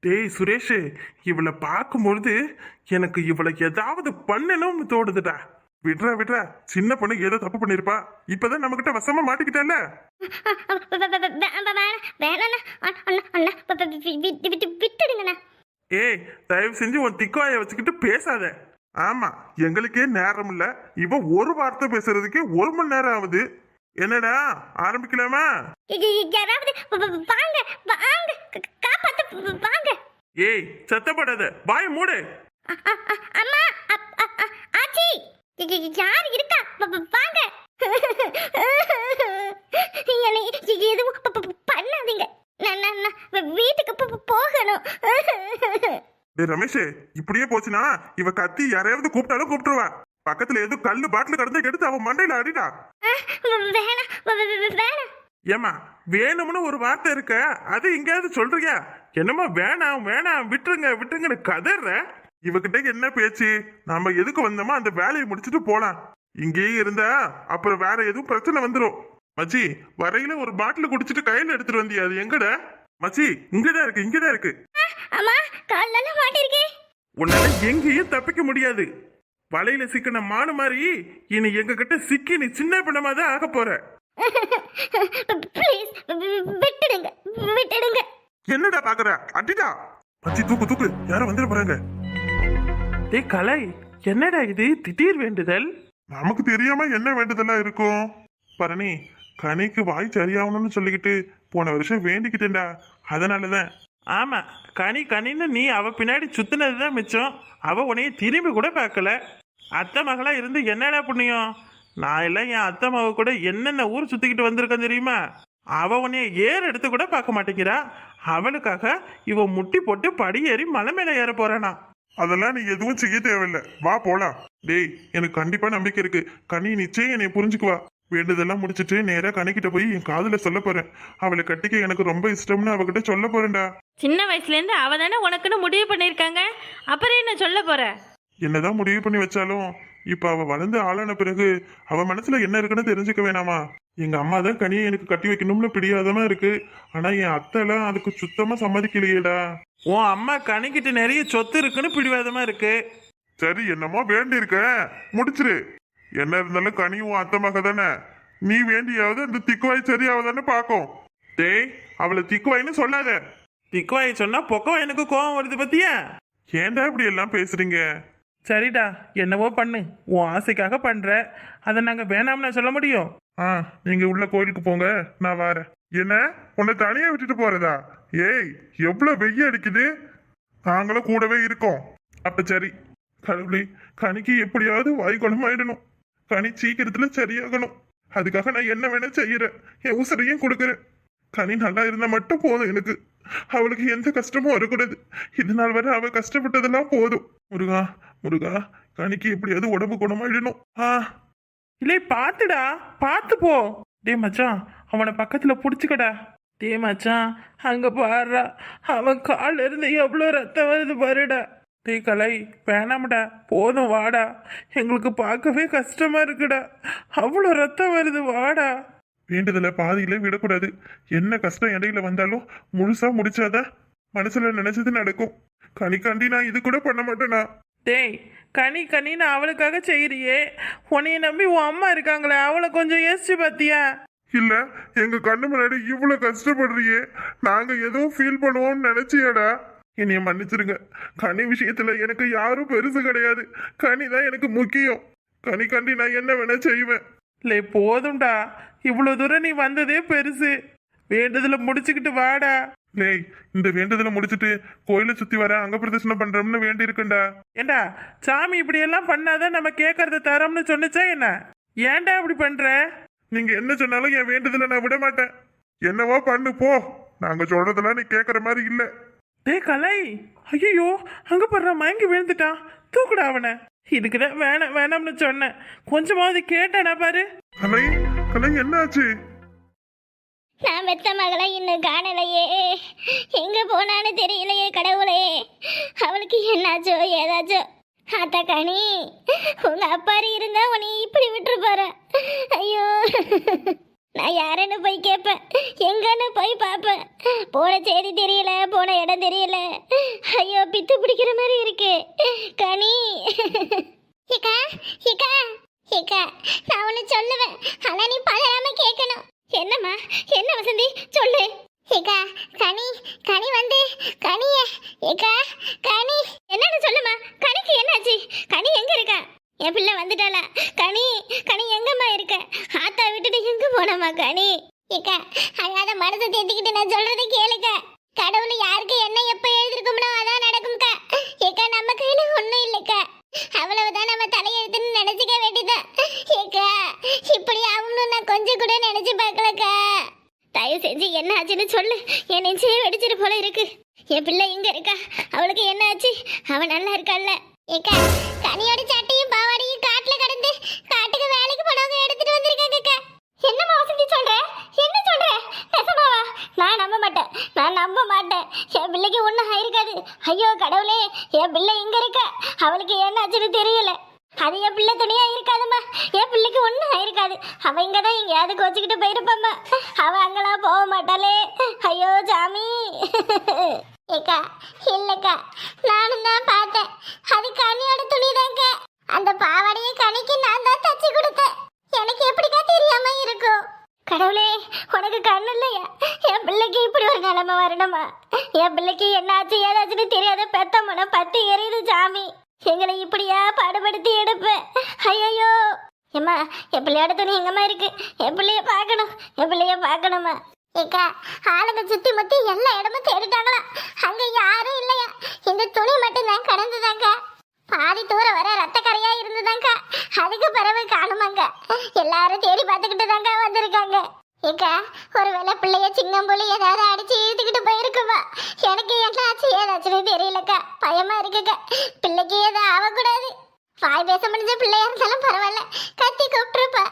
டேய் சுரேஷ், இவளை பார்க்கும்பொழுது எனக்கு இவளை ஏதாவது பண்ணணும்னு தோடுதுடா. விட்றா விட்றா, சின்ன பொண்ணு ஏதோ தப்பு பண்ணிருப்பா. இப்பதான் நம்ம கிட்ட வசமா மாட்டிக்கிட்டால. விட்டுடுங்கண்ணா. ஏய், தயவு செஞ்சு உன் திக்குவாய வச்சுக்கிட்டு பேசாத. ஆமா, எங்களுக்கே நேரம் இல்ல. இவ ஒரு வார்த்தை பேசுறதுக்கே 1 மணி நேரம் ஆகுது. என்னடா ஆரம்பிக்கலாமா? யாராவது வாங்க வாங்க, காப்பாத்து வாங்க. ஏய், சத்தப்படாத, வாய மூடு. அம்மா, ஆச்சி, யார் இருக்கா? வாங்க. என்னை எதுவும் பண்ணாதீங்க. நான் வீட்டுக்கு போகணும். டேய் ரமேஷ், இப்படியே போச்சுனா இவ கத்தி யாரையாவது கூப்பிட்டாலும் கூப்பிட்டுருவா. பக்கத்துல ஏதோ கல்லு பாட்டில் கடந்து எடுத்து அவன் மண்டையில அடிடா. வேணாம். ஏமா, வேணும்னு ஒரு வார்த்தை இருக்க, அது எங்கேயாவது சொல்றியா? என்னமா வேணாம் வேணாம் விட்டுருங்க விட்டுருங்கன்னு கதற. இவகிட்ட என்ன பேச்சு? நாம எதுக்கு வந்தோமோ அந்த வேலையை முடிச்சுட்டு போலாம். இங்கேயே இருந்தா அப்புறம் வேற எதுவும் பிரச்சனை வந்துடும். மச்சி, வரையில ஒரு பாட்டில் குடிச்சிட்டு கையில எடுத்துட்டு வந்தியா? அது எங்கட? மச்சி, இங்கதான் இருக்கு, இங்கதான் இருக்கு. அம்மா, கால்ல மாட்டிருக்கேன். உன்னால எங்கேயும் தப்பிக்க முடியாது. வலையில சிக்கின மானு மாதிரி இனி எங்க கிட்ட சிக்கி நீ சின்ன பின்னமா தான் ஆக போற. ப்ளீஸ் விட்டுடுங்க விட்டுடுங்க. என்னடா பாக்குற? அடிடா. மச்சி, தூக்கு தூக்கு, யாரும் வந்துட போறாங்க. டேய் கலை, என்னடா இது திடீர் வேண்டுதல்? நமக்கு தெரியாம என்ன வேண்டுதலா இருக்கும்? பரணி, கனிக்கு வாய் சரியாகணும்னு சொல்லிக்கிட்டு போன வருஷம் வேண்டிக்கிட்டேன்டா. அதனாலதான். ஆமா, கனி கனின்னு நீ அவ பின்னாடி சுத்தினதுதான் மிச்சம். அவ உன்னைய திரும்பி கூட பார்க்கல. அத்தை மகளா இருந்து என்னடா புண்ணியம்? நான் எல்லாம் என் அத்தை மக கூட என்னென்ன ஊர் சுத்திக்கிட்டு வந்திருக்கேன் தெரியுமா? அவ உன்னைய ஏர் எடுத்து கூட பார்க்க மாட்டேங்கிறா. அவளுக்காக இவ முட்டி போட்டு படி ஏறி மலை மேல ஏற போறானா? அதெல்லாம் நீ எதுவும் செய்ய தேவையில்லை, வா போலாம். டேய், எனக்கு கண்டிப்பா நம்பிக்கை இருக்கு. கனி நிச்சயம் என்னை புரிஞ்சுக்குவா. வேண்டுதெல்லாம் முடிச்சிட்டு நேரா கனிக்கிட்ட போய் என் காதுல சொல்ல போறேன். அவளை கட்டிக்க எனக்கு ரொம்ப இஷ்டம்னு அவகிட்ட சொல்ல போறேன்டா. சின்ன வயசுல இருந்து அவ தானே உனக்குன்னு முடிவு பண்ணிருக்காங்க, அப்புறம் என்ன சொல்ல போற? என்னதான் முடிவு பண்ணி வச்சாலும் இப்ப அவ வளர்ந்து ஆளான பிறகு அவ மனசுல என்ன இருக்குன்னு தெரிஞ்சுக்க வேணாமா? எங்க அம்மா தான் கனியை எனக்கு கட்டி வைக்கணும்னு பிடியாதமா இருக்கு. ஆனா என் அத்தை எல்லாம் அதுக்கு சுத்தமா சம்மதிக்கலையேடா. உன் அம்மா கனிக்கிட்ட நிறைய சொத்து இருக்குன்னு பிடிவாதமா இருக்கு. சரி, என்னமோ வேண்டி இருக்க, முடிச்சிரு. என்ன இருந்தாலும் கனி உன் அத்தை மக தானே. நீ வேண்டியாவது அந்த திக்குவாய் சரியாவதானே பாக்கும். டேய், அவளை திக்குவாயின்னு சொல்லாத. திக்குவாய் சொன்னா பொக்கவா எனக்கு கோவம் வருது பத்தியா? ஏன்டா இப்படி எல்லாம் பேசுறீங்க? சரிடா, என்னவோ பண்ணு, உன் ஆசைக்காக பண்ற. அதை நாங்க வேணாம்னு சொல்ல முடியும்? நீங்க உள்ள கோயிலுக்கு போங்க, நான் வரேன். என்ன, உன்னை தனியா விட்டுட்டு போறதா? ஏய், எவ்வளவு வெய்ய அடிக்குது. நாங்களும் கூடவே இருக்கோம். அப்ப சரி. கடவுளே, கனிக்கு எப்படியாவது வாய் குணமாயிடணும். கனி சீக்கிரத்துல சரியாகணும். அதுக்காக நான் என்ன வேணா செய்யறேன். என் உசரையும் கொடுக்குறேன். கனி நல்லா இருந்தா மட்டும் போதும் எனக்கு. அவளுக்கு எந்த கஷ்டமும் வரக்கூடாது. இது நாள் வரை அவ கஷ்டப்பட்டதெல்லாம் போதும். முருகா முருகா, கனிக்கு எப்படியாவது உடம்பு குணமாயிடணும். இல்லை, பாத்துடா, பாத்து போ. டே மச்சான், அவனை பக்கத்துல புடிச்சுக்கடா. டே மச்சான், அங்க பாடுறா, அவன் கால்ல இருந்து எவ்வளவு ரத்தம் வருது பாருடா. டே கலை, வேணாமடா, போதும் வாடா. எங்களுக்கு பார்க்கவே கஷ்டமா இருக்குடா. அவ்வளோ ரத்தம் வருது, வாடா. வேண்டுதல பாதியில விடக்கூடாது. என்ன கஷ்டம் இடையில வந்தாலும் முழுசா முடிச்சாதான் மனசுல நினைச்சது நடக்கும். கனிக்காண்டி நான் இது கூட பண்ண மாட்டேனா? டேய், கனி கனின்னு அவளுக்காக செய்யறியே, உன்னைய நம்பி உன் அம்மா இருக்காங்களே, அவளை கொஞ்சம் யோசிச்சு பாத்தியா? இல்ல, எங்க கண்ணு முன்னாடி இவ்வளவு கஷ்டப்படுறியே, நாங்க எதுவும் ஃபீல் பண்ணுவோம்னு நினைச்சியாடா? என்னைய மன்னிச்சிருங்க. கனி விஷயத்துல எனக்கு யாரும் பெருசு கிடையாது. கனி தான் எனக்கு முக்கியம். கனி கண்டி நான் என்ன வேணா செய்வேன். இல்லை, போதும்டா, இவ்வளவு தூரம் நீ வந்ததே பெருசு. வேண்டுதல முடிச்சுக்கிட்டு வாடா. லேய், இந்த வேண்டுதலை முடிச்சுட்டு கோயிலை சுத்தி வர அங்க பிரதர்ஷனம் பண்றோம்னு வேண்டி இருக்குண்டா. ஏண்டா, சாமி இப்படி எல்லாம் பண்ணாதான் நம்ம கேட்கறத தரோம்னு சொன்னிச்சா என்ன? ஏன்டா இப்படி பண்ற? நீங்க என்ன சொன்னாலும் என் வேண்டுதலை நான் விட மாட்டேன். என்னவோ பண்ணு போ. நாங்க சொல்றதெல்லாம் நீ கேட்கற மாதிரி இல்ல. டேய் கலை, ஐயோ, அங்க படுற மயங்கி விழுந்துட்டான். தூக்குடா அவனை. இதுக்குதான் வேணாம் வேணாம்னு சொன்னேன். கொஞ்சமாவது கேட்டானா பாரு. கலை, கலை, என்னாச்சு? நான் பெத்த மகளை இன்னும் காணலையே. எங்க போனான்னு தெரியலையே கடவுளே. அவளுக்கு என்னாச்சோ ஏதாச்சோ. அத்த கனி, உங்க அப்பாரி இருந்தா உன்னை இப்படி விட்டுரு போற. ஐயோ, நான் யாருன்னு போய் கேட்பேன், எங்கன்னு போய் பார்ப்பேன். போன செய்தி தெரியல, போன இடம் தெரியல. பித்து பிடிக்கிற மாதிரி இருக்கு கனி. ஏக்கா ஏக்கா ஏக்கா நான் ஒன்று சொல்லுவேன், ஆனா நீ பழையாம கேட்கணும். என்னம்மா என்ன வசந்தி சொல்லு. ஏக்கா கனி கனி வந்து கனிய ஏக்கா கனி என்னன்னு சொல்லுமா. கனிக்கு என்னாச்சு? கனி எங்க இருக்கா? என் பிள்ளை வந்துட்டாளா? கனி கனி எங்கம்மா இருக்க? ஆத்தா விட்டுட்டு எங்க போனம்மா கனி? ஏக்கா அழாத மனசை தேத்திக்கிட்டு நான் சொல்றதை கேளுக்கா. கடவுள் யாருக்கு என்ன எப்ப எழுதிருக்கும்னோ அதான் நடக்கும்க்கா. ஏக்கா நம்ம கையில ஒண்ணும் இல்லக்கா, அவ்வளவுதான் நம்ம தலையெழுத்துன்னு நினைச்சுக்க வேண்டியதான். ஏக்கா இப்படி ஆகும்னு நான் கொஞ்சம் கூட நினைச்சு பார்க்கலக்கா. தயவு செஞ்சு என்ன ஆச்சுன்னு சொல்லு, என் நெஞ்சே வெடிச்சிரு போல இருக்கு. என் பிள்ளை எங்க இருக்கா? அவளுக்கு என்ன ஆச்சு? அவன் நல்லா இருக்காள்ல? ஏக்கா கனியோட சட்டையும் பாவாடையும் காட்டுல கடந்து காட்டுக்கு வேலைக்கு போனவங்க எடுத்துட்டு வந்திருக்காங்கக்கா. என்னம்மா வசந்தி சொல்ற? என்ன சொல்ற? நெசமாவா? நான் நம்ப மாட்டேன், நான் நம்ப மாட்டேன். என் பிள்ளைக்கு ஒன்றும் ஆயிருக்காது. ஐயோ கடவுளே, என் பிள்ளை எங்க இருக்கா? அவளுக்கு என்ன ஆச்சுன்னு தெரியல. அது என் பிள்ளை துணியா இருக்காதும்மா, என் பிள்ளைக்கு ஒன்றும் ஆயிருக்காது. அவ இங்கதான் எங்கேயாவது கோச்சிக்கிட்டு போயிருப்பாம்மா, அவ அங்கெல்லாம் போக மாட்டாளே. ஐயோ சாமி. ஏக்கா இல்லக்கா, நானும் தான் பார்த்தேன், அது கனியோட துணிதாங்க. அந்த பாவாடையை கனிக்கு நான் தான் தச்சு கொடுத்தேன். எனக்கு எப்படிக்கா தெரியாம இருக்கும்? கடவுளே உனக்கு கண்ணு இல்லையா? என் பிள்ளைக்கு இப்படி ஒரு நிலைமை வரணுமா? என் பிள்ளைக்கு என்னாச்சு ஏதாச்சுன்னு தெரியாத பெத்த மனம் பத்தி எரியுது சாமி. எங்களை இப்படியா பாடுபடுத்தி எடுப்பேன். ஐயோ ஏம்மா என் பிள்ளையோட துணி எங்கம்மா இருக்கு? என் பிள்ளைய பார்க்கணும், என் பிள்ளைய பார்க்கணுமா? ஏக்கா ஆளுங்க சுத்தி முத்தி எல்லா இடமும் தேடிட்டாங்களா, அங்க யாரும் இல்லையா. இந்த துணி மட்டும் தான் கடந்துதாங்க. பாதி தூரம் வர ரத்த கரையா இருந்துதாங்க, அதுக்கு பிறகு காணுமாங்க. எல்லாரும் தேடி பார்த்துக்கிட்டு தாங்க வந்திருக்காங்க. ஏக்கா ஒருவேளை பிள்ளைய சிங்கம்புலி ஏதாவது அடிச்சு இழுத்துக்கிட்டு போயிருக்குமா? எனக்கு என்னாச்சு ஏதாச்சுன்னு தெரியலக்கா, பயமா இருக்குக்கா. பிள்ளைக்கு ஏதாவது ஆகக்கூடாது. வாய் பேச முடிஞ்ச பிள்ளையா இருந்தாலும் பரவாயில்ல, கத்தி கூப்பிட்டுருப்பா.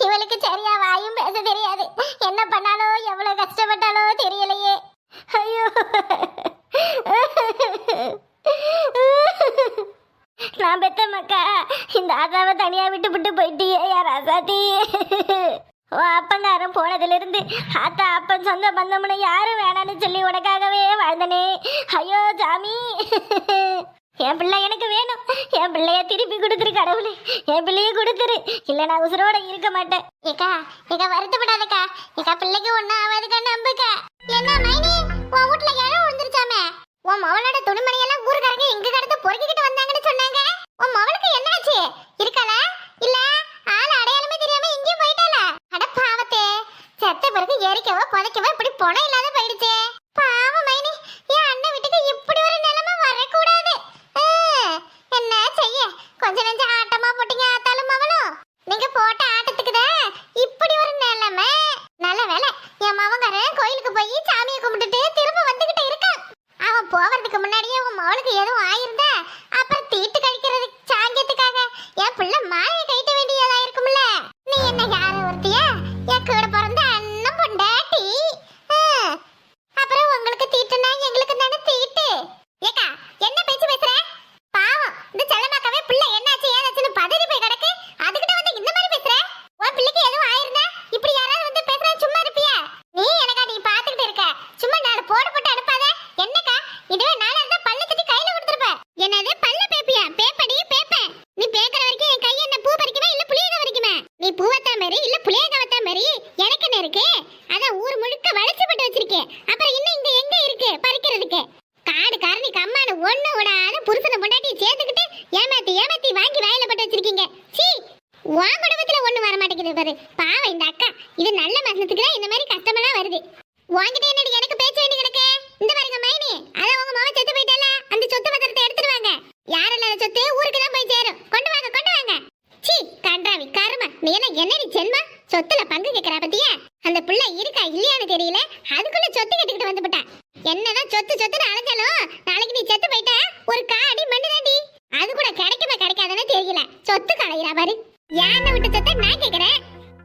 இவளுக்கு சரியா வாயும் பேச தெரியாது. என்ன பண்ணாலோ எவ்வளவு கஷ்டப்பட்டாலோ தெரியலையே. ஐயோ நான் பெத்த மக்கா, இந்த ஆத்தாவை தனியா விட்டு போயிட்டியே யார் ஆசாத்தி. ஓ அப்பங்காரன் போனதுல இருந்து ஆத்தா அப்பன் சொந்த பந்தம்னு யாரும் வேணான்னு சொல்லி உனக்காகவே வாழ்ந்தனே. ஐயோ சாமி, என் பிள்ளை எனக்கு வேணும். என் பிள்ளைய திருப்பி கொடுத்துரு கடவுளே, என் பிள்ளைய கொடுத்துரு, இல்ல நான் உசுரோட இருக்க மாட்டேன். ஏக்கா ஏக்கா வருத்தப்படாதக்கா, ஏக்கா பிள்ளைக்கு ஒன்னும் ஆகாதுக்கா, நம்புக்கா. என்ன மைனி உன் வீட்டுல இடம் விழுந்துருச்சாமே? உன் மவளோட துணிமணியெல்லாம் ஊருக்காரங்க எங்க கடந்து பொறுக்கிக்கிட்டு வந்தாங்கன்னு சொன்னாங்க. உன் மவளுக்கு என்னாச்சு? இருக்காளா இல்ல ஆள் அடையாளமே தெரியாம எங்கேயும் போயிட்டாளா? அட பாவத்தே, செத்த பிறகு எரிக்கவோ புதைக்கவோ இப்படி பணம் இல்லாத போயிடுச்சே. பாவம் மைனி, என் அண்ணன் வீட்டுக்கு இப்படி ஒரு நிலைமை வரக்கூடாது. என்ன செய்ய, கொஞ்ச நெஞ்சம் ஆட்டமா போட்டீங்க ஆத்தாலும் மவளும். நீங்க போட்ட ஆட்டத்துக்கு தான் இப்படி ஒரு நிலைமை. நல்ல வேலை என் மவங்காரன் கோயிலுக்கு போய் சாமியை கும்பிட்டுட்டு திரும்ப வந்துகிட்டு இருக்கான். அவன் போவதுக்கு முன்னாடியே உன் மவளுக்கு எதுவும் ஆயிருந்தா அப்புறம் தீட்டு கழிக்கிறது சாங்கியத்துக்காக என் பிள்ளை மாயை கைட்ட வேண்டியதா இருக்கும்ல. நீ என்ன யார ஒருத்தியா? என் கூட பிறந்த அண்ணன் பொண்டாட்டி. அப்புறம் உங்களுக்கு தீட்டுனா எங்களுக்கு தானே தீட்டு. ஏக்கா என்ன பேச்சு பேசுற? பாவம் இந்த செல்லமாக்காவே பிள்ளை என்னாச்சு ஏதாச்சுன்னு பதறி போய் கிடக்கு, அதுக்கிட்ட வந்து இந்த மாதிரி பேசுற? உன் பிள்ளைக்கு எதுவும் ஆயிருந்தா இப்படி யாராவது வந்து பேசுறா சும்மா இருப்பியா? நீ எனக்கா நீ பாத்துக்கிட்டு இருக்க, சும்மா நாலு போட்டு போட்டு அனுப்பாத. என்னக்கா இதுவே நாளா இருந்தா பல்ல தட்டி கையில கொடுத்துருப்ப. என்னது பல்ல பேப்பியா? பேப்படி பேப்பேன். நீ பேக்கிற வரைக்கும் என் கையை என்ன பூ பறிக்குமா இல்ல புளியக பறிக்குமா? நீ பூவத்தா மாதிரி இல்ல புளியக வத்தா மாதிரி எனக்கு என்ன இருக்கு? அதான் ஊர் முழுக்க வளைச்சு போட்டு வச்சிருக்கேன். அப்புறம் இன்னும் இங்க எங்க இருக்கு பறிக்கிறதுக்கு? காடு காரணி கம்மானு ஒண்ணு விடாத புருஷனை பொண்டாட்டி சேர்த்துக்கிட்டு ஏமாத்தி ஏமாத்தி வாங்கி வாயில போட்டு வச்சிருக்கீங்க. சீ, உன் குடும்பத்துல ஒண்ணு வர மாட்டேங்குது பாரு. பாவம் இந்த அக்கா, இது நல்ல மாசத்துக்கு தான் இந்த மாதிரி கஷ்டமெல்லாம் வருது. வாங்கிட்ட என்னடி எனக்கு பேச்ச வேண்டி கிடக்கு. இந்த பாருங்க மைனி, அத உங்க மாமா செத்து போயிட்டால, அந்த சொத்து பத்திரத்தை எடுத்துட்டு வாங்க. யாரெல்லாத சொத்து ஊருக்கு தான் போய் சேரும். கொண்டு வாங்க கொண்டு வாங்க. சீ கண்டாவி கருமா, நீ என்ன என்னடி செல்மா சொத்துல பங்கு கேக்குறா பத்தியா? அந்த பிள்ளை இருக்கா இல்லையான்னு தெரியல, அதுக்குள்ள சொத்து கட்டிக்கிட்டு வந்து விட்டா. என்னதான் சொத்து சொத்துன்னு அலைஞ்சாலும் நாளைக்கு நீ செத்து போயிட்டா ஒரு காடி மண்ணு தாண்டி. அது கூட கிடைக்குமா கிடைக்காதுன்னு தெரியல, சொத்து கலையிறா பாரு. யானை விட்டு சொத்தை நான் கேக்குறேன்,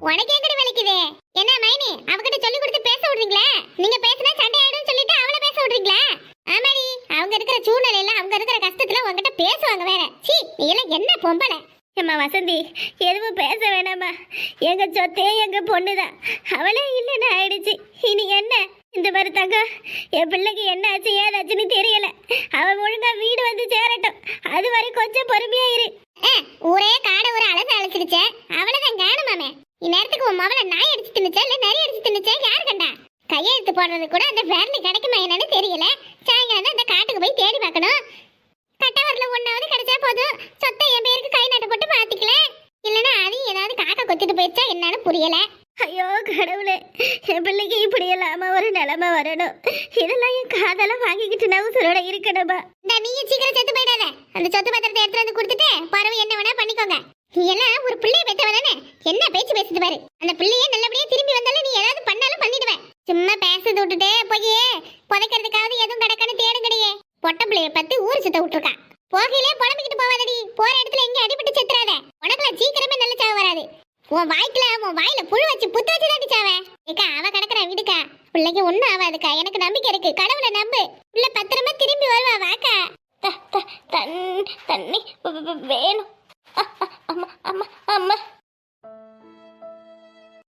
உனக்கு எங்கடி வலிக்குது? என்ன மைனி அவகிட்ட சொல்லி கொடுத்து பேச விடுறீங்களா? நீங்க பேசினா சண்டை ஆயிடும் சொல்லிட்டு அவளை பேச விடுறீங்களா? ஆமாடி, அவங்க இருக்கிற சூழ்நிலையில அவங்க இருக்கிற கஷ்டத்துல உங்ககிட்ட பேசுவாங்க வேற. சீ, நீ எல்லாம் என்ன பொம்பளை? ஏம்மா வசந்தி, எதுவும் பேச வேணாமா. எங்க சொத்தே எங்க பொண்ணுதான், அவளே இல்லைன்னு ஆயிடுச்சு. இனி என்ன? இந்த மாதிரி தங்க என் பிள்ளைக்கு என்ன ஆச்சு ஏதாச்சுன்னு தெரியல. அவன் ஒழுங்கா வீடு வந்து சேரட்டும், அது வரை கொஞ்சம் பொறுமையா இரு. ஊரே காடை ஒரு அழகு அழைச்சிருச்ச, அவ்வளவுதான் காணுமாமே. இந்நேரத்துக்கு உன் மவளை நாய் அடிச்சு தின்னுச்சா இல்ல நரி அடிச்சு தின்னுச்சா யார் கண்டா? கையெழுத்து போடுறது கூட அந்த பேர்ல கிடைக்குமா என்னன்னு தெரியல. சாயங்காலம் தான் அந்த காட்டுக்கு போய் தேடி பார்க்கணும். கட்டவரில் ஒன்னாவது கிடைச்சா போதும், சொத்தை என் பேருக்கு கை நாட்டு போட்டு மாத்திக்கல. இல்லைன்னா அதையும் ஏதாவது காக்கா கொத்திட்டு போயிடுச்சா என்னன்னு புரியல. ஐயோ கடவுளே, என் பிள்ளைக்கு இப்படி இல்லாம ஒரு நிலைமை வரணும். இதெல்லாம் என் காதெல்லாம் வாங்கிக்கிட்டு நான் உசுரோட இருக்கணுமா? இந்த நீ சீக்கிரம் செத்து போயிடாத. அந்த சொத்து பத்திரத்தை எடுத்து வந்து கொடுத்துட்டு பறவை என்ன வேணா பண்ணிக்கோங்க. நீ எல்லாம் ஒரு பிள்ளைய பெற்றவ தானே, என்ன பேச்சு பேசுது பாரு. அந்த பிள்ளையே நல்லபடியா திரும்பி வந்தாலும் நீ ஏதாவது பண்ணாலும் பண்ணிடுவேன். சும்மா பேசுறது விட்டுட்டு போய் புதைக்கிறதுக்காவது எதுவும் கிடக்கான்னு தேடுங்கடியே. பொட்டை பிள்ளைய பத்தி ஊர் சுத்த விட்டுருக்கான். போகையிலே புலம்பிக்கிட்டு போவாதடி. போற இடத்துல எங்க அடிபட்டு செத்துறாத. உனக்குலாம் சீக்கிரமே நல்ல சாவு வராது. உன் வாயில புழு வச்சு புத்து வச்சு தான் சாவே. ஏக்கா அவ கிடக்குற விடுக்கா, பிள்ளைக்கு ஒண்ணும் ஆகாதுக்கா, எனக்கு நம்பிக்கை இருக்கு. கடவுளை நம்பு, பிள்ளை பத்திரமா திரும்பி வருவா. வாக்கா. தண்ணி வேணும். அம்மா அம்மா அம்மா.